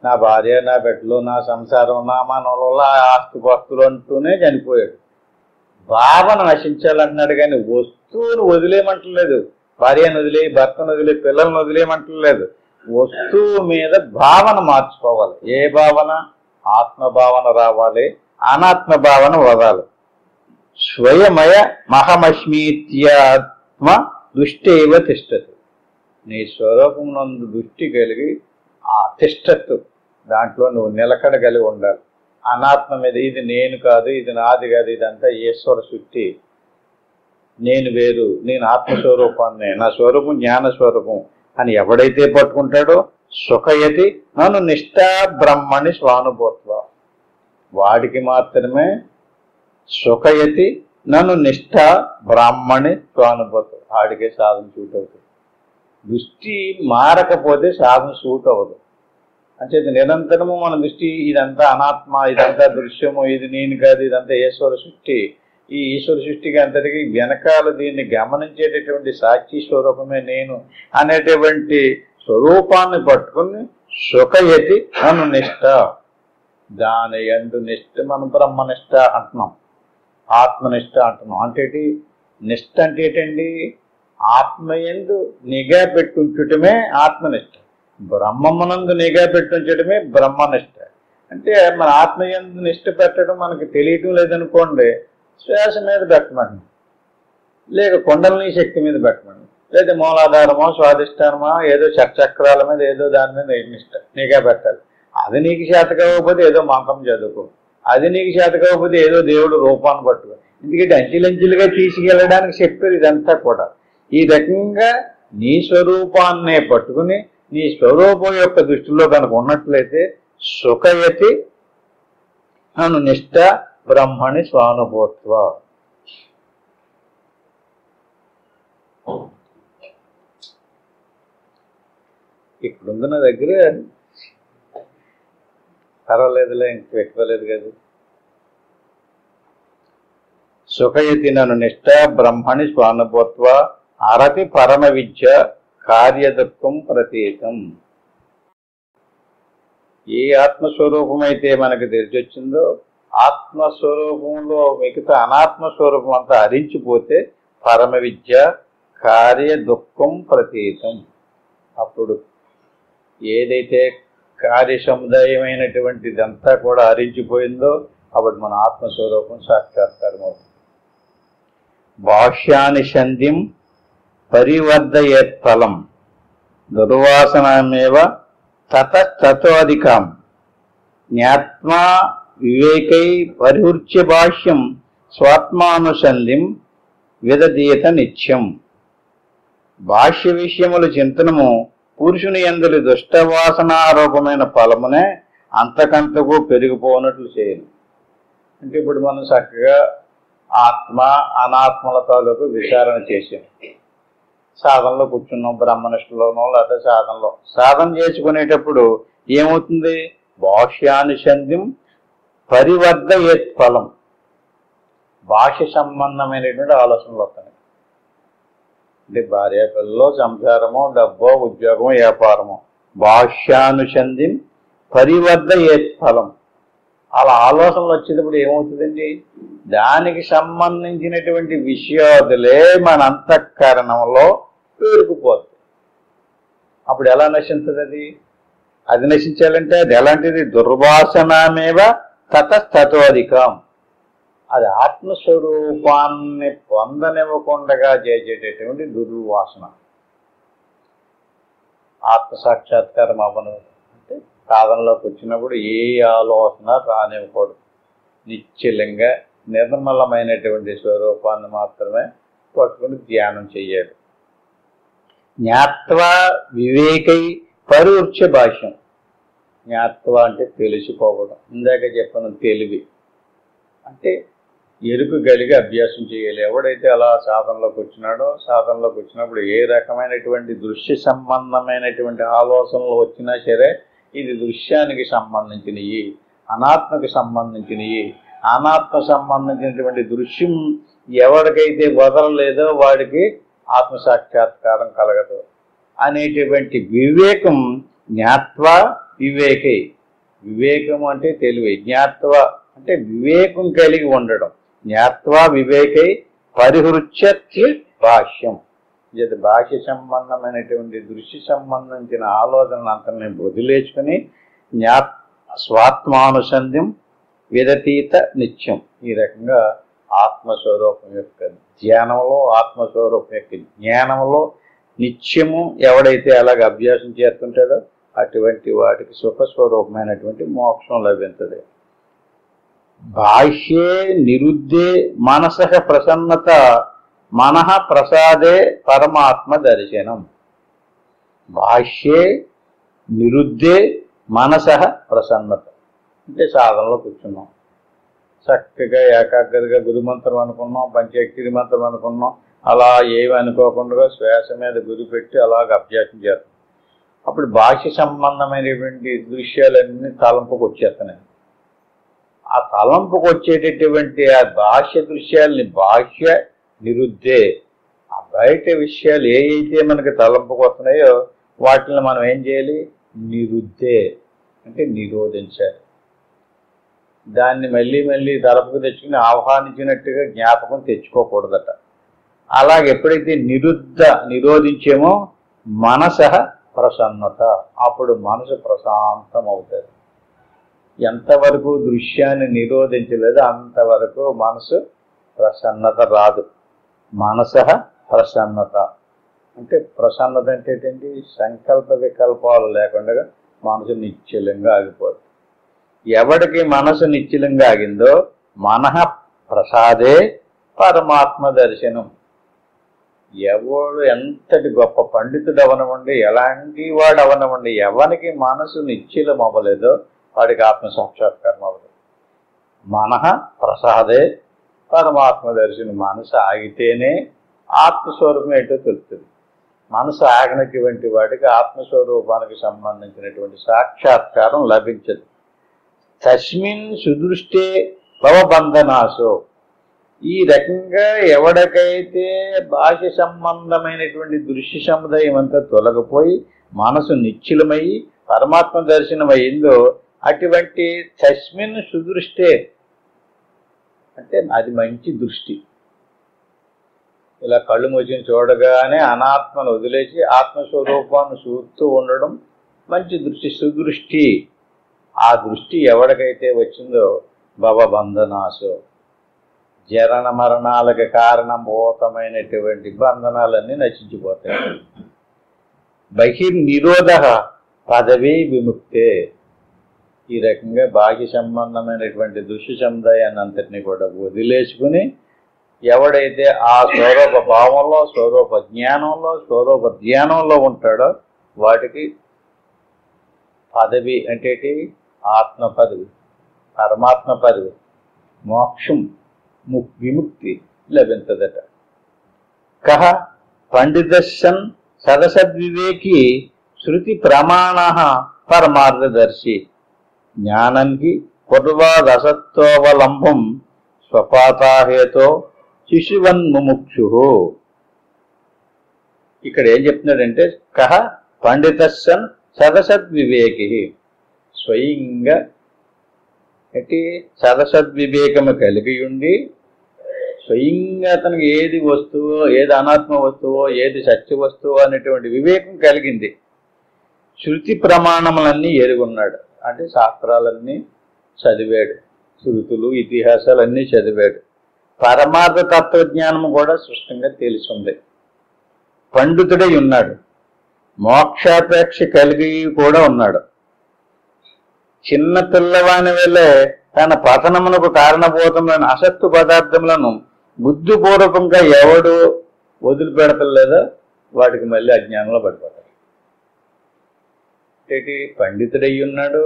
S1: నా భార్య, నా బిడ్డలు, నా సంసారం, నా మనవల ఆస్తుపాస్తులు అంటూనే చనిపోయాడు. భావన నశించాలంటున్నాడు, కానీ వస్తువును వదిలేయమంటలేదు. భార్యను వదిలే, భర్తను వదిలే, పిల్లలను వదిలేయమంటలేదు. వస్తువు మీద భావన మార్చుకోవాలి. ఏ భావన? ఆత్మభావన రావాలి, అనాత్మ భావన వదాలి. స్వయమయ మహమస్మీత్యాత్మ దృష్టేవ తిష్టతు. నీ స్వరూపం నందు దృష్టి కలిగి ఆ తిష్టతు, దాంట్లో నువ్వు నిలకడ కలిగి ఉండాలి. అనాత్మ మీద ఇది నేను కాదు, ఇది నాది కాదు, ఇదంతా ఈశ్వర సృష్టి, నేను వేరు, నేను ఆత్మస్వరూపాన్ని, నా స్వరూపం జ్ఞానస్వరూపం అని ఎవడైతే పట్టుకుంటాడో సుఖయతి నన్ను నిష్ఠా బ్రహ్మణి స్వానుభూత్వ, వాడికి మాత్రమే సుఖయతి నన్ను నిష్ఠ బ్రాహ్మణి స్వానుభూత్వ, వాడికే సాధన సూట్ అవుతుంది. దృష్టి మారకపోతే సాధన సూట్ అవ్వదు. అంటే నిరంతరము మన దృష్టి ఇదంతా అనాత్మ, ఇదంతా దృశ్యము, ఇది నేను కాదు, ఇదంతా ఈశ్వర సృష్టి, ఈ ఈశ్వర సృష్టికి అంతటికి వెనకాల దీన్ని గమనించేటటువంటి సాక్షి స్వరూపమే నేను అనేటువంటి స్వరూపాన్ని పట్టుకుని సుఖయతి అను నిష్ఠ, దాని యందు నిష్ఠ మనం బ్రహ్మనిష్ట అంటున్నాం, ఆత్మనిష్ట అంటున్నాం. అంటే నిష్ఠ అంటే ఏంటండి? ఆత్మయందు నిఘా పెట్టుంచటమే ఆత్మనిష్ట, బ్రహ్మమునందు నిఘా పెట్టుంచటమే బ్రహ్మనిష్ట. అంటే మన ఆత్మయందు నిష్ఠ పెట్టడం మనకు తెలియటం లేదనుకోండి, శ్వాస మీద పెట్టమండి, లేక కుండలిని శక్తి మీద పెట్టమండి, లేదా మూలాధారమో స్వాధిష్టానమో ఏదో చక్రాల మీద ఏదో దాని మీద నిఘా పెట్టాలి. అది నీకు చేత కాకపోతే ఏదో మంత్రం చదువుకో, అది నీకు చేత కాకపోతే ఏదో దేవుడు రూపాన్ని పట్టుకో. ఎందుకంటే అంచెలంచెలుగా తీసుకెళ్ళడానికి చెప్పారు ఇదంతా కూడా. ఈ రకంగా నీ స్వరూపాన్నే పట్టుకుని నీ స్వరూపం యొక్క దృష్టిలో కనుక ఉన్నట్లయితే సుఖయతి అను నిష్ఠ బ్రహ్మణి స్వానుభూత్వ. ఇప్పుడుంది నా దగ్గర, పర్వాలేదులే, ఇంక పెట్టుకోలేదు కదా. సుఖయతి నన్ను నిష్ఠ బ్రహ్మణి స్వానుభూత్వ అరతి పరమ విద్య కార్యదుఃఖం ప్రతీతం. ఏ ఆత్మస్వరూపమైతే మనకు తెలిసొచ్చిందో ఆత్మస్వరూపంలో మిగతా అనాత్మస్వరూపం అంతా హరించిపోతే పరమ విద్య కార్య దుఃఖం ప్రతీతం. అప్పుడు ఏదైతే కార్య సముదాయమైనటువంటిదంతా కూడా హరించిపోయిందో అప్పుడు మన ఆత్మస్వరూపం సాక్షాత్కారం అవుతుంది. భాష్యాని సంధిం పరివర్ధయేత్ ఫలం దుర్వాసనమేవ తతోధికం జ్ఞాత్మా వివేకై పరివృచ్య భాష్యం స్వాత్మానుసంధిం విదదీత నిత్యం. భాష్య విషయముల చింతనము పురుషుని యందులి దుష్టవాసనారూపమైన ఫలమునే అంతకంతకు పెరిగిపోనట్లు చేయను. అంటే ఇప్పుడు మనం చక్కగా ఆత్మ అనాత్మల తాలూకు విచారణ చేసాం, సాధనలో కూర్చున్నాం, బ్రహ్మనిష్టలోనో లేదా సాధన చేసుకునేటప్పుడు ఏమవుతుంది? భాష్యానుసంధిం పరివర్ధయేత్ ఫలం, భాష సంబంధమైనటువంటి ఆలోచనలు వస్తాయి. అంటే భార్య పిల్లలు, సంసారమో, డబ్బో, ఉద్యోగమో, వ్యాపారమో, భాష్యానుసంధిం పరివర్ధయేత్ ఫలం. అలా ఆలోచనలు వచ్చేటప్పుడు ఏమవుతుందండి? దానికి సంబంధించినటువంటి విషయాదులే మన అంతఃకరణంలో పేరుకుపోతుంది. అప్పుడు ఎలా నశించదు? అది నశించాలంటే అది ఎలాంటిది? దుర్వాసనమేవ తతోధికం. అది ఆత్మస్వరూపాన్ని పొందనివ్వకుండా చేసేటటువంటి దుర్వాసన. ఆత్మసాక్షాత్కారం అవ్వను. అంటే సాధనలోకి వచ్చినప్పుడు ఏ ఆలోచన రానివ్వకూడదు. నిశ్చలంగా నిర్మలమైనటువంటి స్వరూపాన్ని మాత్రమే పట్టుకుని ధ్యానం చెయ్యాలి. జ్ఞాత్వా వివేకై పరోక్ష భాష్యం. జ్ఞాత్వా అంటే తెలిసిపోవడం. ఇందాక చెప్పిన తెలివి అంటే ఎరుకు కలిగి అభ్యాసం చేయాలి. ఎవడైతే అలా సాధనలోకి వచ్చినాడో, సాధనలోకి వచ్చినప్పుడు ఏ రకమైనటువంటి దృశ్య సంబంధమైనటువంటి ఆలోచనలు వచ్చినా సరే ఇది దృశ్యానికి సంబంధించినవి, అనాత్మకి సంబంధించినవి. అనాత్మ సంబంధించినటువంటి దృశ్యం ఎవరికైతే వదలలేదో వాడికి ఆత్మసాక్షాత్కారం కలగదు అనేటువంటి వివేకం జ్ఞాత్వా వివేకై. వివేకం అంటే తెలివి, జ్ఞాత్వ అంటే వివేకం కలిగి ఉండడం. జ్ఞాత్వా వివేకై పరిహృత్య భాష్యం. ఇది భాష్య సంబంధమైనటువంటి దృశ్య సంబంధించిన ఆలోచనలు అంతని వదిలేసుకుని స్వాత్మానుసంధ్యం విదతీత నిత్యం. ఈ రకంగా ఆత్మస్వరూపం యొక్క ధ్యానంలో, ఆత్మస్వరూపం యొక్క జ్ఞానంలో నిత్యము ఎవడైతే అలాగ అభ్యాసం చేస్తుంటాడో అటువంటి వాటికి సుఖస్వరూపమైనటువంటి మోక్షం లభించదు. బాహ్యే నిరుద్ధే మనసః ప్రసన్నత మనః ప్రసాదే పరమాత్మ దర్శనం. బాహ్యే నిరుద్ధే మనసః ప్రసన్నత అంటే సాధనలో కూర్చున్నాం, చక్కగా ఏకాగ్రతగా గురుమంత్రం అనుకున్నాం, పంచాక్షరి మంత్రం అనుకున్నాం, అలా ఏమి అనుకోకుండా శ్వాస మీద గురి పెట్టి అలాగ అభ్యాసం చేస్తాం. అప్పుడు బాహ్య సంబంధమైనటువంటి దృశ్యాలన్నీ తలంపుకు వచ్చేస్తున్నాయి. ఆ తలంపుకు వచ్చేటటువంటి ఆ బాహ్య దృశ్యాలని బాహ్య నిరుద్ధే. ఆ బయట విషయాలు ఏ అయితే మనకి తలంపుకు వస్తున్నాయో వాటిని మనం ఏం చేయాలి? నిరుద్ధే అంటే నిరోధించాలి. దాన్ని మళ్ళీ మళ్ళీ తలపుకు తెచ్చుకుని ఆహ్వానించినట్టుగా జ్ఞాపకం తెచ్చుకోకూడదట. అలాగే ఎప్పుడైతే నిరోధించేమో మనసః ప్రసన్నత, అప్పుడు మనసు ప్రశాంతం అవుతుంది. ఎంతవరకు దృశ్యాన్ని నిరోధించలేదో అంతవరకు మనసు ప్రసన్నత రాదు. మనసః ప్రసన్నత అంటే ప్రసన్నత అంటే ఏంటండి? సంకల్ప వికల్పాలు లేకుండా మనసు నిశ్చలంగా ఆగిపోతుంది. ఎవడికి మనసు నిశ్చలంగా ఆగిందో మనః ప్రసాదే పరమాత్మ దర్శనం. ఎవడు ఎంతటి గొప్ప పండితుడు అవనవండి, ఎలాంటి వాడు అవనవండి, ఎవరికి మనసు నిశ్చలం అవ్వలేదో వాడికి ఆత్మ సాక్షాత్కారం అవ్వదు. మనః ప్రసాదే పరమాత్మ దర్శనం. మనసు ఆగితేనే ఆత్మస్వరూపం ఏంటో తెలుస్తుంది. మనసు ఆగినటువంటి వాటికి ఆత్మస్వరూపానికి సంబంధించినటువంటి సాక్షాత్కారం లభించదు. తస్మిన్ సుదృష్టే భవబంధనాసో. ఈ రకంగా ఎవడికైతే బాహ్య సంబంధమైనటువంటి దృశ్య సముదాయం అంతా తొలగిపోయి మనసు నిశ్చలమై పరమాత్మ దర్శనం అయిందో అటువంటి తస్మిన్ సుదృష్టే అంటే అది మంచి దృష్టి. ఇలా కళ్ళు మూసిన చూడగానే అనాత్మను వదిలేసి ఆత్మస్వరూపాన్ని చూస్తూ ఉండడం మంచి దృష్టి, సుదృష్టి. ఆ దృష్టి ఎవడికైతే వచ్చిందో భవబంధనాసో జరణ మరణాలకు కారణభూతమైనటువంటి బంధనాలన్నీ నశించిపోతాయి. బహిర్నిరోధ పదవీ విముక్తే. ఈ రకంగా బాహ్య సంబంధమైనటువంటి దృశ్య సముదాయాన్ని అంతటినీ కూడా వదిలేసుకుని ఎవడైతే ఆ స్వరూప భావంలో, స్వరూప జ్ఞానంలో, స్వరూప ధ్యానంలో ఉంటాడో వాటికి పదవి అంటే ఆత్మ పదవి, పరమాత్మ పదవి, మోక్షం, విముక్తి లభించదట. కహ పండితస్సన్ సదసద్వివేకి శృతి ప్రమాణ పరమార్థదర్శి జ్ఞానానికి పూర్వాదసత్వలంబం స్వపాతాహేతో శిశువన్ముముక్షు. ఇక్కడ ఏం చెప్తున్నాడంటే కహ పండితస్సన్ సదసద్వివేకి. స్వయంగా అంటే సదసద్వివేకము కలిగి ఉండి స్వయంగా అతనికి ఏది వస్తువో, ఏది అనాత్మ వస్తువో, ఏది సత్య వస్తువో అనేటువంటి వివేకం కలిగింది. శృతి ప్రమాణములన్నీ ఎరుగున్నాడు అంటే శాస్త్రాలన్నీ చదివాడు, శృతులు ఇతిహాసాలన్నీ చదివాడు. పరమార్థ తత్వజ్ఞానము కూడా స్పష్టంగా తెలిసింది. పండితుడై ఉన్నాడు. మోక్షాపేక్ష కలిగి కూడా ఉన్నాడు. చిన్న పిల్లవాని వల్లే తన పతనమునకు కారణభూతమైన అసత్తు పదార్థములను బుద్ధిపూర్వకంగా ఎవడు వదిలిపెడతలేదో వాటికి మళ్ళీ అజ్ఞానంలో పడిపోతాడు. పండితుడయ్యి ఉన్నాడు,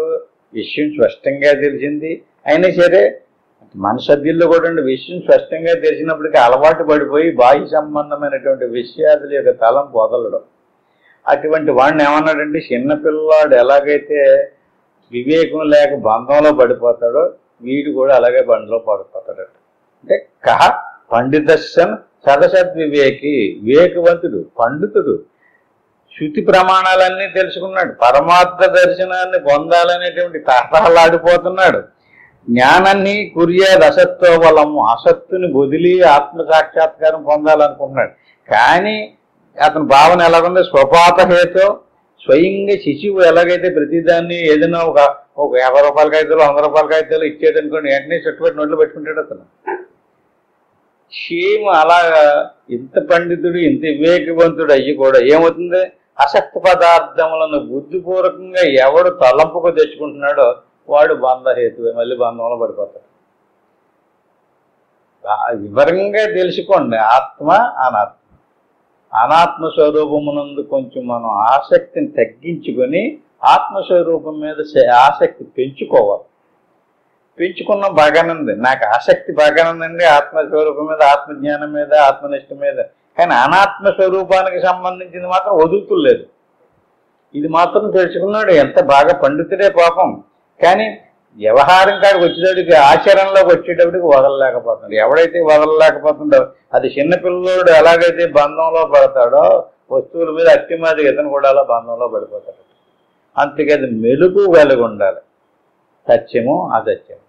S1: విషయం స్పష్టంగా తెలిసింది, అయినా సరే మన సభ్యుల్లో కూడా విషయం స్పష్టంగా తెలిసినప్పటికీ అలవాటు పడిపోయి బాహ్య సంబంధమైనటువంటి విషయాదుల యొక్క తలం వదలడం. అటువంటి వాడిని ఏమన్నాడంటే, చిన్నపిల్లవాడు ఎలాగైతే వివేకం లేక బంధంలో పడిపోతాడో వీడు కూడా అలాగే బంధంలో పడిపోతాడు. అంటే కహ పండితస్సన్ సదసద్వివేకి, వివేకవంతుడు, పండితుడు, శృతి ప్రమాణాలన్నీ తెలుసుకున్నాడు, పరమార్థ దర్శనాన్ని పొందాలనేటువంటి తహతహలాడిపోతున్నాడు. జ్ఞానాన్ని కుర్యాద్ అసత్తో బలము, అసత్తుని వదిలి ఆత్మ సాక్షాత్కారం పొందాలనుకుంటున్నాడు. కానీ అతని భావన ఎలాగుంది, స్వపాతహేతో స్వయంగా శిశువు ఎలాగైతే ప్రతిదాన్ని ఏదైనా ఒక 50 రూపాయల కాగితాలు 100 రూపాయల కాగితాలు ఇచ్చేదనుకోండి వెంటనే చుట్టుపెట్టి నోట్లో పెట్టుకుంటాడు అతను. సేమ్ అలాగా ఇంత పండితుడు ఇంత వివేకవంతుడు అయ్యి కూడా ఏమవుతుంది, అసక్త పదార్థములను బుద్ధిపూర్వకంగా ఎవడు తలంపుకు తెచ్చుకుంటున్నాడో వాడు బంధహేతువే, మళ్ళీ బంధంలో పడిపోతాడు. వివరంగా తెలుసుకోండి, ఆత్మ అనాత్మ. అనాత్మ స్వరూపమునందు కొంచెం మనం ఆసక్తిని తగ్గించుకొని ఆత్మస్వరూపం మీద ఆసక్తి పెంచుకోవాలి. పెంచుకున్న బాగానే ఉంది, నాకు ఆసక్తి బాగానే ఉందండి ఆత్మస్వరూపం మీద, ఆత్మజ్ఞానం మీద, ఆత్మనిష్ట మీద. కానీ అనాత్మ స్వరూపానికి సంబంధించింది మాత్రం వదులుతులేదు. ఇది మాత్రం తెలుసుకున్నాడు, ఎంత బాగా పండితుడే పాపం. కానీ వ్యవహారం కాడికి వచ్చేటప్పటికి, ఆచరణలోకి వచ్చేటప్పటికి వదలలేకపోతున్నాడు. ఎవడైతే వదలలేకపోతుండో అది చిన్నపిల్లడు ఎలాగైతే బంధంలో పడతాడో వస్తువుల మీద అట్టిమాది ఇతను కూడా అలా బంధంలో పడిపోతాడు. అంతేకాదు మెలుగు కలిగి ఉండాలి. సత్యము అసత్యము,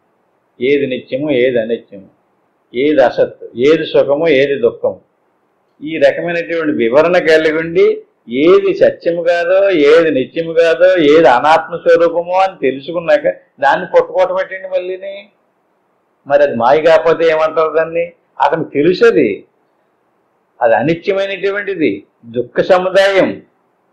S1: ఏది నిత్యము ఏది అనిత్యము, ఏది అసత్తు, ఏది సుఖము ఏది దుఃఖము, ఈ రకమైనటువంటి వివరణ కలిగి ఉండి ఏది సత్యము కాదో ఏది నిత్యము కాదో ఏది అనాత్మ స్వరూపమో అని తెలుసుకున్నాక దాన్ని పట్టుకోవటం పెట్టండి మళ్ళీని. మరి అది మాయ కాకపోతే ఏమంటారు దాన్ని? అతను తెలుసది అది అనిత్యమైనటువంటిది, దుఃఖ సముదాయం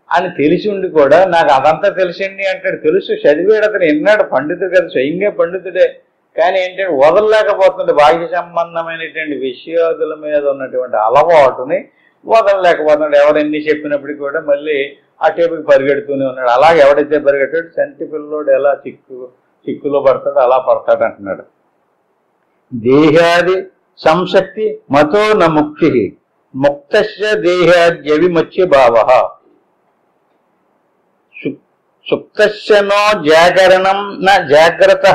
S1: అని తెలిసి ఉండి కూడా నాకు అదంతా తెలుసండి అంటాడు. తెలుసు, చదివాడు, అతను విన్నాడు, పండితుడు కదా, స్వయంగా పండితుడే. కానీ ఏంటంటే వదలలేకపోతుంది. బాహ్య సంబంధమైనటువంటి విషయాదుల మీద ఉన్నటువంటి అలవాటుని వదలలేకపోతున్నాడు. ఎవరెన్ని చెప్పినప్పటికీ కూడా మళ్ళీ ఆ టేపుకి పరిగెడుతూనే ఉన్నాడు. అలాగే ఎవడైతే పరిగెట్టాడు సంటి పిల్లోడు ఎలా చిక్కులో పడతాడో అలా పడతాడు అంటున్నాడు. దేహాది సంశక్తి మతో న ముక్తి, ముక్తస్య దేహాద్యవిమచ్య భావ, సుప్తస్య నో జాగరణం న జాగ్రత,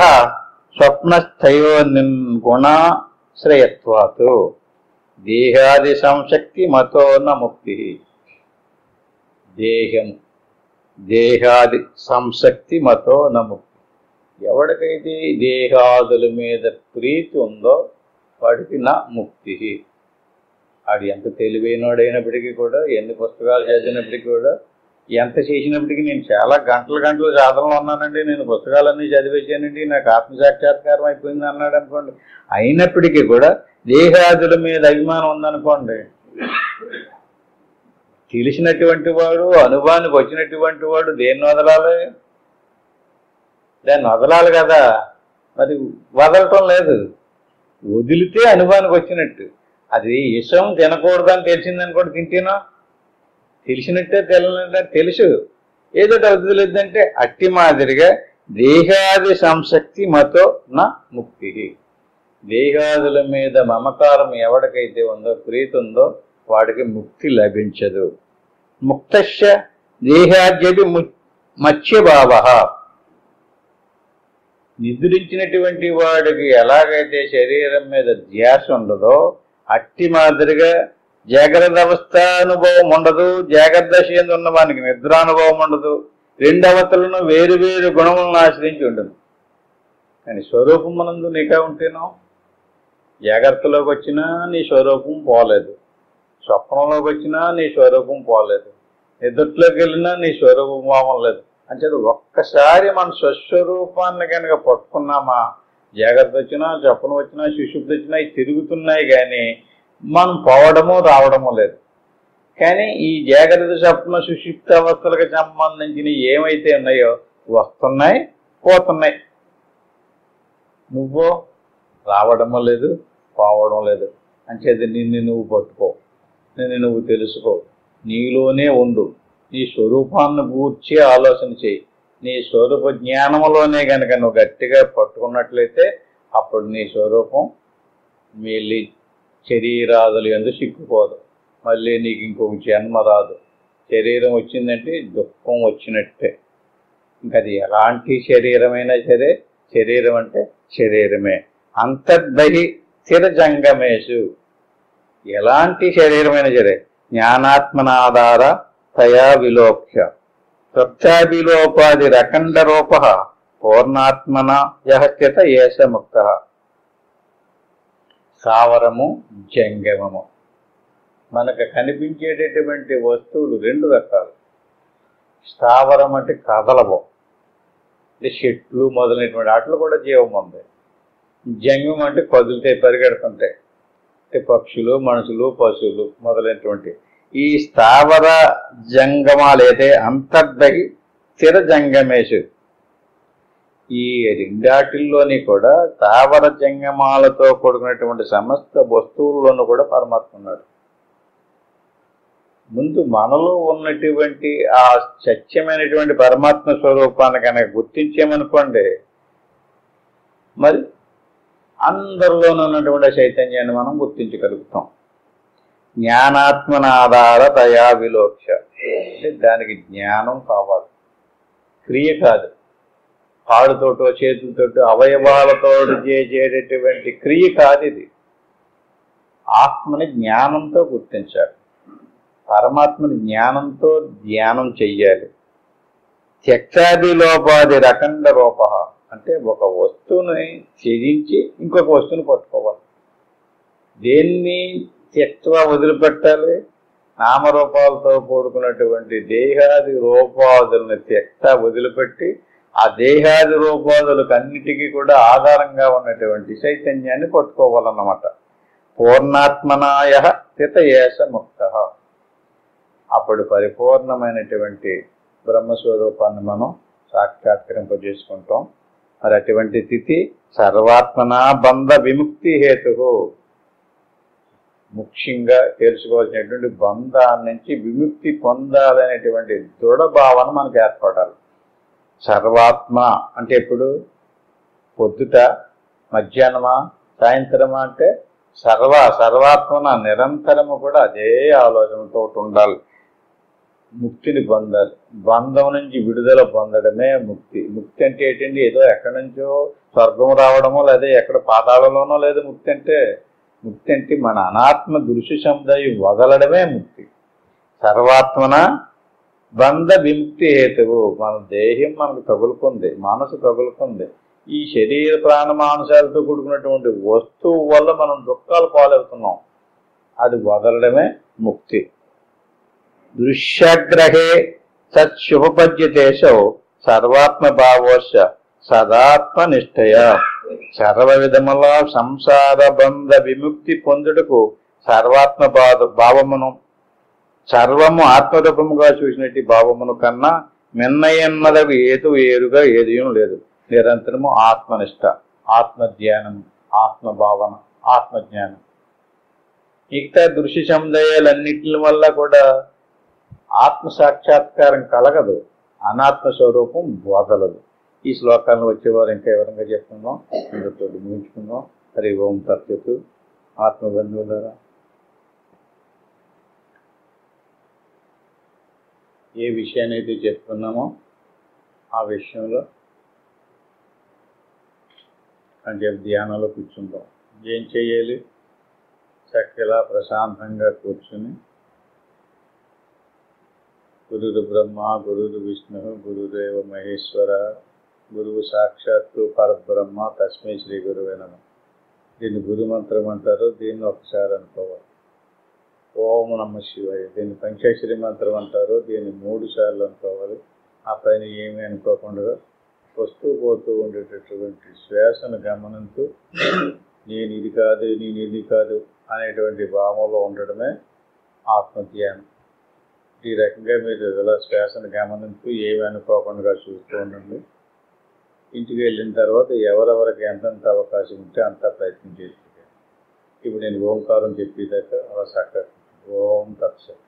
S1: స్వప్నస్థయో గుణాశ్రయత్వాత్. దేహాది సంశక్తి మతో న ముక్తి. దేహాది సంశక్తి మతో న ముక్తి. ఎవడికైతే దేహాదుల మీద ప్రీతి ఉందో వాడికి నా ముక్తి. వాడు ఎంత తెలివైనడైనప్పటికీ కూడా, ఎన్ని పుస్తకాలు చదివినప్పటికీ కూడా, ఎంత చేసినప్పటికీ, నేను చాలా గంటలు సాధనలో ఉన్నానండి, నేను పుస్తకాలన్నీ చదివేసానండి, నాకు ఆత్మసాక్షాత్కారం అయిపోయింది అన్నాడు అనుకోండి, అయినప్పటికీ కూడా దేహాదుల మీద అభిమానం ఉందనుకోండి, తెలిసినటువంటి వాడు, అనుభవానికి వచ్చినటువంటి వాడు దేన్ని వదలాలి? దాన్ని వదలాలి కదా, మరి వదలటం లేదు. వదిలితే అనుభవానికి వచ్చినట్టు. అది విషం తినకూడదని తెలిసిందనుకోండి, తింటేనో తెలిసినట్టే తెలియనట్టే తెలుసు, ఏదో వదిలేదంటే అట్టి మాదిరిగా దేహాది సంశక్తి మతో నా ముక్తి. దేహాదుల మీద మమకారం ఎవడికైతే ఉందో, ప్రీతి ఉందో వాడికి ముక్తి లభించదు. ముక్తస్య దేహాద్యపి మత్స్యభావ. నిద్రించినటువంటి వాడికి ఎలాగైతే శరీరం మీద ధ్యాస ఉండదో అట్టి మాదిరిగా జాగ్రత్త అవస్థ అనుభవం ఉండదు, జాగ్రత్త దశ ఎందు ఉన్న వానికి నిద్రానుభవం ఉండదు. రెండు అవతలను వేరు వేరు గుణములను ఆశ్రయించి ఉండదు. కానీ స్వరూపం మనందు నీకా ఉంటేనో, జాగ్రత్తలోకి వచ్చినా నీ స్వరూపం పోలేదు, స్వప్నంలోకి వచ్చినా నీ స్వరూపం పోలేదు, నిద్రలోకి వెళ్ళినా నీ స్వరూపం పోవలేదు. అంటే ఒక్కసారి మన స్వస్వరూపాన్ని కనుక పట్టుకున్నామా, జాగ్రత్త వచ్చినా స్వప్నం వచ్చినా సుషుప్తి వచ్చినా ఇవి తిరుగుతున్నాయి, కానీ మనం పోవడము రావడము లేదు. కానీ ఈ జాగ్రత్త స్వప్న సుషిప్త అవస్థలకు సంబంధించిన ఏమైతే ఉన్నాయో వస్తున్నాయి, పోతున్నాయి. నువ్వు రావడము లేదు, పోవడం లేదు. అంచేది నిన్ను నువ్వు పట్టుకో, నిన్ను నువ్వు తెలుసుకో, నీలోనే ఉండు. నీ స్వరూపాన్ని గూర్చి ఆలోచన చేయి. నీ స్వరూప జ్ఞానంలోనే కనుక నువ్వు గట్టిగా పట్టుకున్నట్లయితే అప్పుడు నీ స్వరూపం మళ్ళీ శరీరాదులు ఎందుకు సిక్కుపోదు. మళ్ళీ నీకు ఇంకొక జన్మ రాదు. శరీరం వచ్చిందంటే దుఃఖం వచ్చినట్టే. ఇంకా అది ఎలాంటి శరీరమైనా సరే, శరీరం అంటే శరీరమే. అంతర్బహి స్థిరజంగమేషు, ఎలాంటి శరీరమైనా సరే జ్ఞానాత్మనాధార తయా విలోక్ష్య తత్సాభిలోపాది రకండ రూప పూర్ణాత్మన యహస్థిత ఏష ముక్త. స్థావరము, జంగమము. మనకు కనిపించేటటువంటి వస్తువులు రెండు రకాలు. స్థావరం అంటే కదలవు, అంటే చెట్లు మొదలైనటువంటి వాటిలో కూడా జీవం ఉంది. జంగం అంటే కదులుతాయి, పరిగెడుతుంటాయి, అంటే పక్షులు, మనుషులు, పశువులు మొదలైనటువంటి ఈ స్థావర జంగమాలైతే అంతర్బహి స్థిర జంగమేషు. ఈ రెండాటిల్లోని కూడా స్థావర జంగమాలతో కూడుకున్నటువంటి సమస్త వస్తువుల్లోనూ కూడా పరమాత్మ ఉన్నాడు. ముందు మనలో ఉన్నటువంటి ఆ సత్యమైనటువంటి పరమాత్మ స్వరూపాన్ని కనుక గుర్తించామనుకోండి, మరి అందరిలోనూ ఉన్నటువంటి చైతన్యాన్ని మనం గుర్తించగలుగుతాం. జ్ఞానాత్మనాధార తయా విలోక్ష, అంటే దానికి జ్ఞానం కావాలి, క్రియ కాదు. కాడుతోటో చేతులతోటో అవయవాలతో చేసేటటువంటి క్రియ కాదు ఇది. ఆత్మని జ్ఞానంతో గుర్తించాలి, పరమాత్మని జ్ఞానంతో ధ్యానం చెయ్యాలి. త్యక్తాదిలోపాది రకండ రూప, అంటే ఒక వస్తువుని త్యజించి ఇంకొక వస్తువుని పట్టుకోవాలి. దేన్ని త్యక్త్వా వదిలిపెట్టాలి? నామరూపాలతో కూడుకున్నటువంటి దేహాది రూపాదులను త్యక్త వదిలిపెట్టి ఆ దేహాది రూపాదులకు అన్నిటికీ కూడా ఆధారంగా ఉన్నటువంటి చైతన్యాన్ని పట్టుకోవాలన్నమాట. పూర్ణాత్మనాయ స్థిత ఏష ముక్త. అప్పుడు పరిపూర్ణమైనటువంటి బ్రహ్మస్వరూపాన్ని మనం సాక్షాత్కరింపజేసుకుంటాం. మరి అటువంటి స్థితి సర్వాత్మనా బంధ విముక్తి హేతు. ముఖ్యంగా తెలుసుకోవాల్సినటువంటి బంధాన్ని నుంచి విముక్తి పొందాలనేటువంటి దృఢ భావన మనకు ఏర్పడాలి. సర్వాత్మ అంటే ఇప్పుడు పొద్దుట, మధ్యాహ్నమా, సాయంత్రమా అంటే సర్వాత్మన నిరంతరము కూడా అదే ఆలోచనతో ఉండాలి. ముక్తిని పొందాలి. బంధం నుంచి విడుదల పొందడమే ముక్తి. ముక్తి అంటే ఏంటండి? ఏదో ఎక్కడి నుంచో స్వర్గం రావడమో లేదా ఎక్కడ పాతాళలోనో లేదు. ముక్తి అంటే మన అనాత్మ దృశ్య సముదాయం వదలడమే ముక్తి. సర్వాత్మన బంధ విముక్తి హేతువు. మన దేహం మనకు తగులుకుంది, మనసు తగులుకుంది. ఈ శరీర ప్రాణ మానసాలతో కూడుకున్నటువంటి వస్తువు వల్ల మనం దుఃఖాలు పాలవుతున్నాం. అది వదలడమే ముక్తి. దృశ్యగ్రహే సత్శుభపద్యతేశౌ సర్వాత్మ భావోశ సదాత్మనిష్టయ. సర్వ విధముల సంసార బంధ విముక్తి పొందుటకు సర్వాత్మ భావమును, సర్వము ఆత్మరూపముగా చూసినట్టు భావమును కన్నా మిన్నయన్నదవి ఏదు వేరుగా ఏదీయం లేదు. నిరంతరము ఆత్మనిష్ట, ఆత్మధ్యానం, ఆత్మభావన, ఆత్మజ్ఞానం. మిగతా దృశ్య సముదాయాలన్నిటి వల్ల కూడా ఆత్మ సాక్షాత్కారం కలగదు, అనాత్మ స్వరూపం వదలదు. ఈ శ్లోకాలను వచ్చేవారు ఇంకా వివరంగా చెప్పుకుందాం. అందరితో ముగించుకుందాం. హరి ఓం తత్సత్. ఆత్మబంధువులారా, ఏ విషయాన్ని అయితే చెప్పుకున్నామో ఆ విషయంలో అంటే ధ్యానంలో కూర్చుంటాం. ఏం చేయాలి? చక్కగా ప్రశాంతంగా కూర్చుని గురురు బ్రహ్మ, గురురు విష్ణు, గురుదేవ మహేశ్వర, గురువు సాక్షాత్తు పరబ్రహ్మ, తస్మై శ్రీ గురువే నమః. దీన్ని గురుమంత్రం అంటారు. దీన్ని ఒకసారి అనుకోవాలి. ఓం నమ శివాయ. దీన్ని పంచాక్షరి మంత్రం అంటారు. దీన్ని 3 సార్లు అనుకోవాలి. ఆ పైన ఏమీ అనుకోకుండా వస్తూ పోతూ ఉండేటటువంటి శ్వాసను గమనిస్తూ నేను ఇది కాదు, నేను ఇది కాదు అనేటువంటి భావంలో ఉండడమే ఆత్మధ్యానం. ఈ రకంగా మీరు ఇలా శ్వాసను గమనించు, ఏమి అనుకోకుండా చూస్తూ ఉండండి. ఇంటికి వెళ్ళిన తర్వాత ఎవరెవరికి ఎంతెంత అవకాశం ఉంటే అంత ప్రయత్నం చేస్తుంది. ఇప్పుడు నేను ఓంకారం చెప్పేదాకా అలా చక్కగా ఓం తత్సత్.